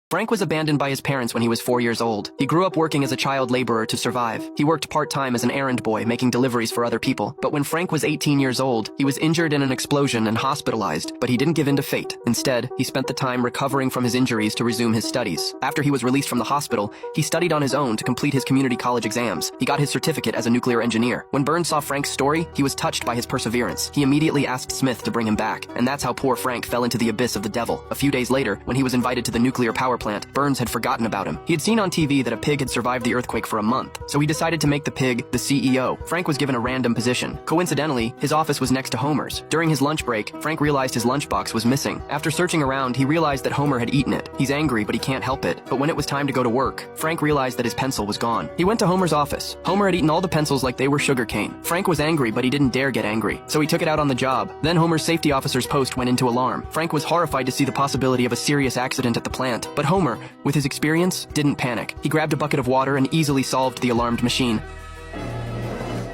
Frank was abandoned by his parents when he was 4 years old. He grew up working as a child laborer to survive. He worked part-time as an errand boy, making deliveries for other people. But when Frank was 18 years old, he was injured in an explosion and hospitalized, but he didn't give in to fate. Instead, he spent the time recovering from his injuries to resume his studies. After he was released from the hospital, he studied on his own to complete his community college exams. He got his certificate as a nuclear engineer. When Burns saw Frank's story, he was touched by his perseverance. He immediately asked Smith to bring him back, and that's how poor Frank fell into the abyss of the devil. A few days later, when he was invited to the nuclear power plant, Burns had forgotten about him. He had seen on TV that a pig had survived the earthquake for a month, so he decided to make the pig the CEO. Frank was given a random position. Coincidentally, his office was next to Homer's. During his lunch break, Frank realized his lunchbox was missing. After searching around, he realized that Homer had eaten it. He's angry, but he can't help it. But when it was time to go to work, Frank realized that his pencil was gone. He went to Homer's office. Homer had eaten all the pencils like they were sugarcane. Frank was angry, but he didn't dare get angry, so he took it out on the job. Then Homer's safety officer's post went into alarm. Frank was horrified to see the possibility of a serious accident at the plant, but Homer, with his experience, didn't panic. He grabbed a bucket of water and easily solved the alarmed machine.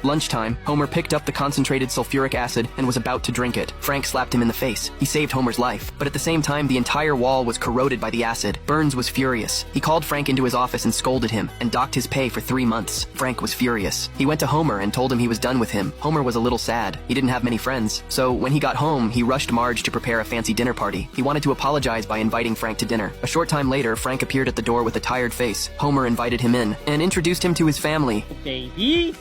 Lunchtime, Homer picked up the concentrated sulfuric acid and was about to drink it. Frank slapped him in the face. He saved Homer's life, but at the same time, the entire wall was corroded by the acid. Burns was furious. He called Frank into his office and scolded him, and docked his pay for 3 months. Frank was furious. He went to Homer and told him he was done with him. Homer was a little sad. He didn't have many friends. So when he got home, he rushed Marge to prepare a fancy dinner party. He wanted to apologize by inviting Frank to dinner. A short time later, Frank appeared at the door with a tired face. Homer invited him in and introduced him to his family. Baby,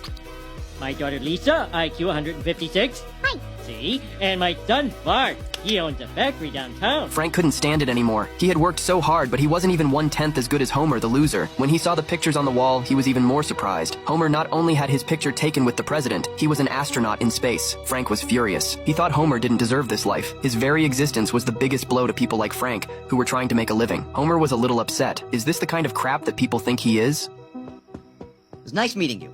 my daughter Lisa, IQ 156. Hi. See? And my son Bart, he owns a factory downtown. Frank couldn't stand it anymore. He had worked so hard, but he wasn't even 1/10 as good as Homer, the loser. When he saw the pictures on the wall, he was even more surprised. Homer not only had his picture taken with the president, he was an astronaut in space. Frank was furious. He thought Homer didn't deserve this life. His very existence was the biggest blow to people like Frank, who were trying to make a living. Homer was a little upset. Is this the kind of crap that people think he is? It was nice meeting you.